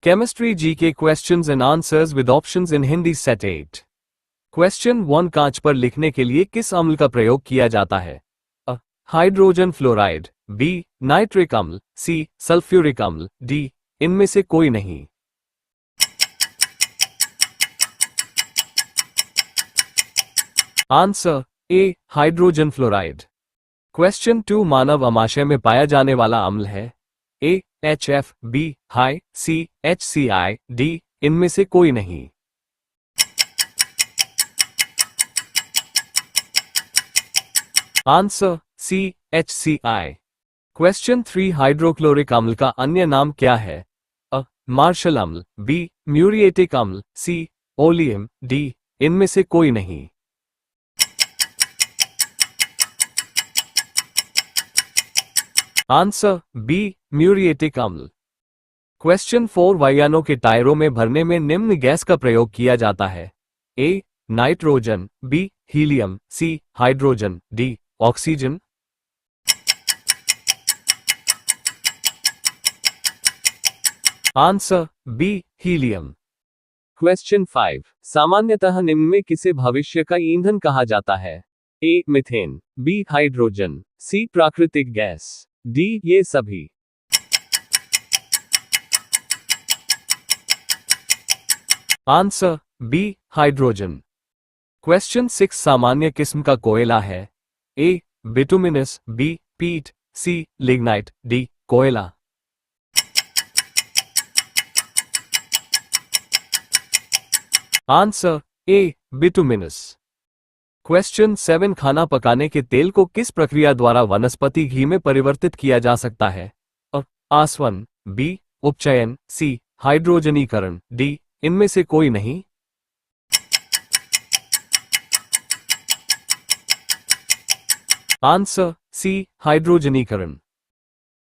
Chemistry GK questions and answers with options in Hindi set 8. Question 1 कांच पर लिखने के लिए किस अम्ल का प्रयोग किया जाता है? A. Hydrogen fluoride, B. Nitric अम्ल, C. सल्फ्यूरिक अम्ल, D. इनमें से कोई नहीं. Answer A. Hydrogen fluoride. Question 2 मानव अमाशय में पाया जाने वाला अम्ल है? A. HF, B. High, C. HCI, D. इनमें से कोई नहीं. Answer C. HCI. Question 3 hydrochloric अम्ल का अन्य नाम क्या है? A. मार्शल अम्ल, B. म्यूरिएटिक अम्ल, C. Oleum, D. इनमें से कोई नहीं. Answer B. म्यूरिएटिक अम्ल. क्वेश्चन 4 वायुयानों के टायरों में भरने में निम्न गैस का प्रयोग किया जाता है? A. Nitrogen, B. Helium, C. Hydrogen, D. Oxygen. Answer B. Helium. Question 5 सामान्यतः निम्न में किसे भविष्य का ईंधन कहा जाता है? A. Methane, B. Hydrogen, C. प्राकृतिक गैस, D. ये सभी. Answer B. हाइड्रोजन. क्वेश्चन 6 सामान्य किस्म का कोयला है? A. Bituminous, B. पीट, C. Lignite, D. कोयला. Answer A. बिटुमिनस. क्वेश्चन 7 खाना पकाने के तेल को किस प्रक्रिया द्वारा वनस्पति घी में परिवर्तित किया जा सकता है? A. आसवन, B. उपचयन, C. हाइड्रोजनीकरण, D. इनमें से कोई नहीं. Answer C. हाइड्रोजनीकरण.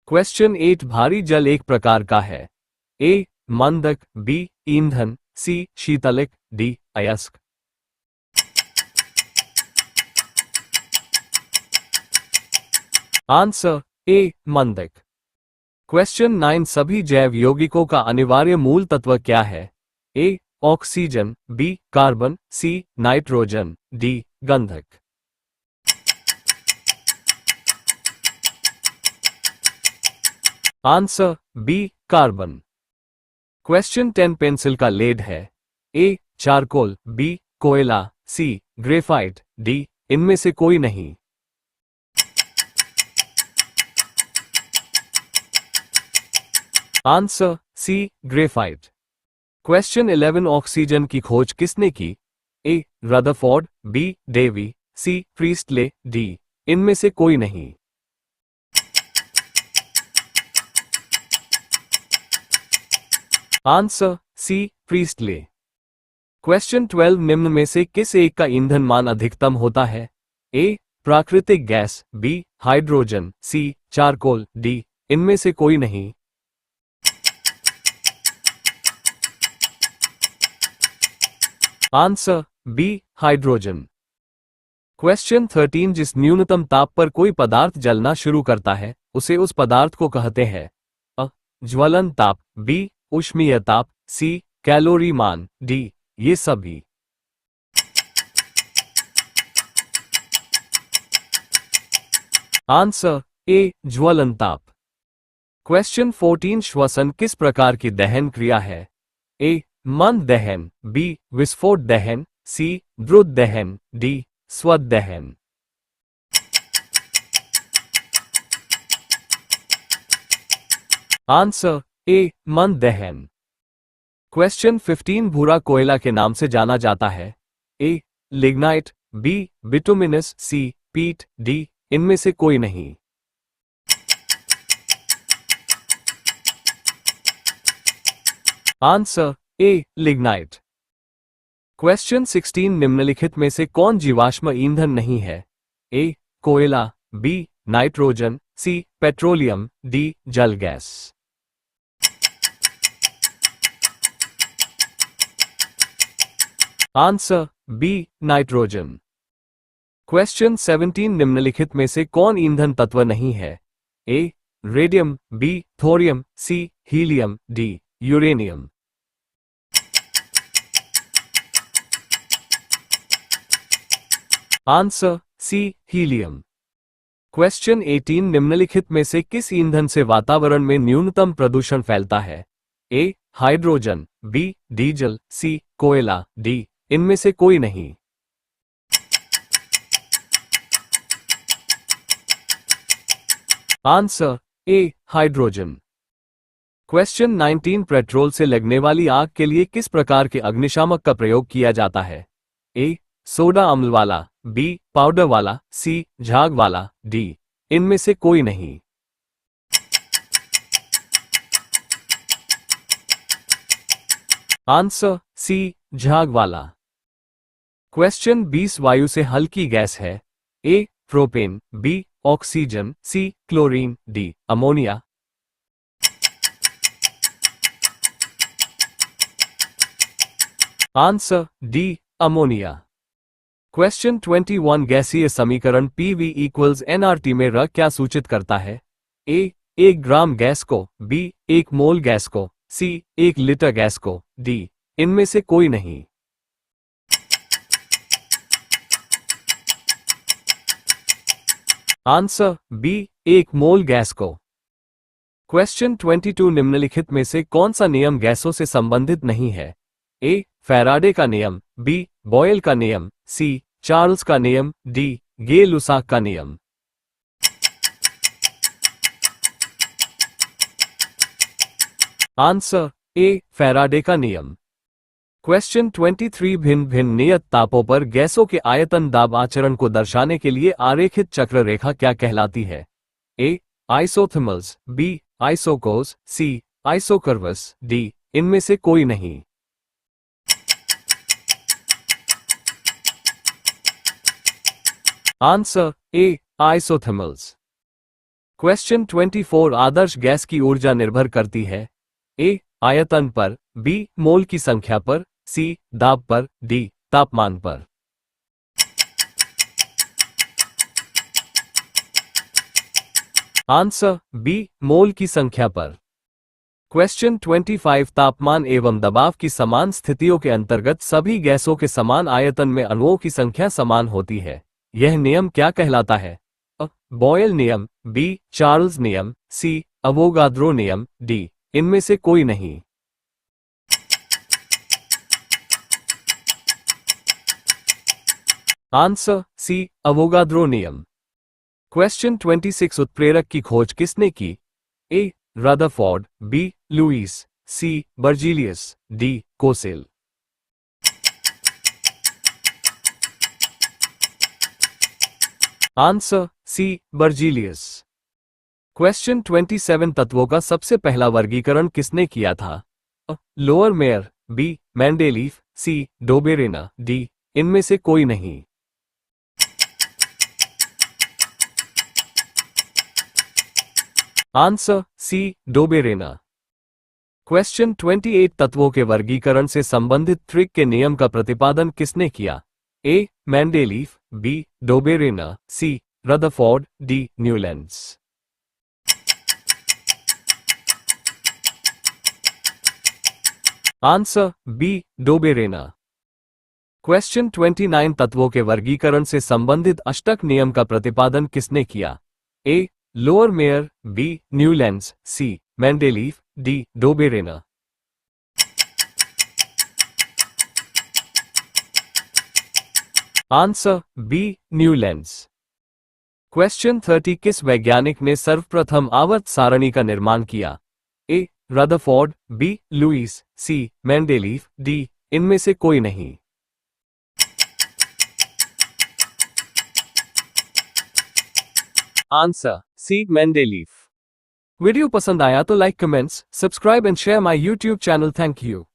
क्वेश्चन 8 भारी जल एक प्रकार का है? A. मंदक, B. ईंधन, C. शीतलक, D. अयस्क. Answer A. मंदक. क्वेश्चन 9 सभी जैव यौगिकों का अनिवार्य मूल तत्व क्या है? A. Oxygen, B. Carbon, C. Nitrogen, D. गंधक. Answer B. Carbon. Question 10 pencil का लेड है? A. Charcoal, B. कोयला, C. Graphite, D. इनमें से कोई नहीं. Answer C. Graphite. Question 11 oxygen की खोज किसने की? A. Rutherford, B. Davy, C. Priestley, D. इनमें से कोई नहीं. Answer C. प्रीस्टले. क्वेश्चन 12 निम्न में से किस एक का ईंधन मान अधिकतम होता है? A. प्राकृतिक gas, B. Hydrogen, C. Charcoal, D. इनमें से कोई नहीं. Answer B. हाइड्रोजन. क्वेश्चन 13 जिस न्यूनतम ताप पर कोई पदार्थ जलना शुरू करता है उसे उस पदार्थ को कहते हैं? A. ज्वलन ताप, B. ऊष्मीय ताप, C. कैलोरी मान, D. ये सभी. Answer A. ज्वलन ताप. क्वेश्चन 14 श्वसन किस प्रकार की दहन क्रिया है? A. मंद दहन, B. विस्फोट दहन, C. द्रुत दहन, D. स्वत दहन. Answer A. मंद दहन. क्वेश्चन 15 भूरा कोयला के नाम से जाना जाता है? A. Lignite, B. Bituminous, C. पीट, D. इनमें से कोई नहीं. Answer A. लिग्नाइट. क्वेश्चन 16 निम्नलिखित में से कौन जीवाश्म ईंधन नहीं है? A. कोयला, B. Nitrogen, C. Petroleum, D. जल gas. Answer B. Nitrogen. Question 17 निम्नलिखित में से कौन ईंधन तत्व नहीं है? A. Radium, B. Thorium, C. Helium, D. Uranium. Answer C, helium. Question 18 निम्नलिखित में से किस ईंधन से वातावरण में न्यूनतम प्रदूषण फैलता है? ए, हाइड्रोजन, बी, डीजल, सी, कोयला, डी, इनमें से कोई नहीं। आंसर ए, हाइड्रोजन। क्वेश्चन 19 पेट्रोल से लगने वाली आग के लिए किस प्रकार के अग्निशामक का प्रयोग किया जाता है? ए, सोडा अम्ल वाला, बी, पाउडर वाला, सी, झाग वाला, डी, इनमें से कोई नहीं। आंसर सी, झाग वाला। क्वेश्चन 20 वायु से हल्की गैस है? A, propane, B, oxygen, C, chlorine, D, ammonia. Answer D, ammonia. Question 21 गैसीय समीकरण PV इक्वल्स nRT में र क्या सूचित करता है? ए, 1 ग्राम गैस को, बी, 1 मोल गैस को, सी, 1 लीटर गैस को, डी, इनमें से कोई नहीं। आंसर बी, 1 मोल गैस को। क्वेश्चन 22 निम्नलिखित में से कौन सा नियम गैसों से संबंधित नहीं है? ए, फैराडे का नियम, बी, बॉयल का नियम, सी, चार्ल्स का नियम, डी, गे-लुसाक का नियम। आंसर ए, फैराडे का नियम। क्वेश्चन 23 भिन्न भिन्न नियत तापों पर गैसों के आयतन दाब आचरण को दर्शाने के लिए आरेखित चक्र रेखा क्या कहलाती है? ए, आइसोथर्मल्स, बी, आइसोकोस, सी, आइसोकर्वस, डी, इनमें से कोई नहीं। Answer A, isothermals. क्वेश्चन 24 आदर्श गैस की ऊर्जा निर्भर करती है? ए, आयतन पर, बी, मोल की संख्या पर, सी, दाब पर, डी, तापमान पर। आंसर बी, मोल की संख्या पर। क्वेश्चन 25 तापमान एवं दबाव की समान स्थितियों के अंतर्गत सभी गैसों के समान आयतन में अणुओं की संख्या समान होती है। यह नियम क्या कहलाता है? अ, बॉयल नियम, बी, चार्ल्स नियम, सी, अवोगाद्रो नियम, डी, इनमें से कोई नहीं। आंसर सी, अवोगाद्रो नियम। क्वेश्चन 26 उत्प्रेरक की खोज किसने की? A, Rutherford, B, Lewis, C, Berzelius, D, Kossel. Answer C, Berzelius. Question 27 तत्वों का सबसे पहला वर्गीकरण किसने किया था? लोअर Meyer, B, Mendeleev, C, Dobereiner, D, इनमें से कोई नहीं। आंसर सी, डोबेरेना। क्वेश्चन 28 तत्वों के वर्गीकरण से संबंधित ट्रिक के नियम का प्रतिपादन किसने किया? A, Mendeleev, B, Dobereiner, C, Rutherford, D, Newlands. Answer B, Dobereiner. Question 29 तत्वों के वर्गीकरण से संबंधित अष्टक नियम का प्रतिपादन किसने किया? ए, लोअर Meyer, B, Newlands, C, Mendeleev, D, Dobereiner. Answer B, Newlands. Question 30 किस वैज्ञानिक ने सर्वप्रथम आवर्त सारणी का निर्माण किया? ए, रदरफोर्ड, बी, लुईस, सी, मेंडेलीफ, डी, इनमें से कोई नहीं। आंसर सी, मेंडेलीफ। वीडियो पसंद आया तो like, comments, subscribe and share my YouTube channel. Thank you.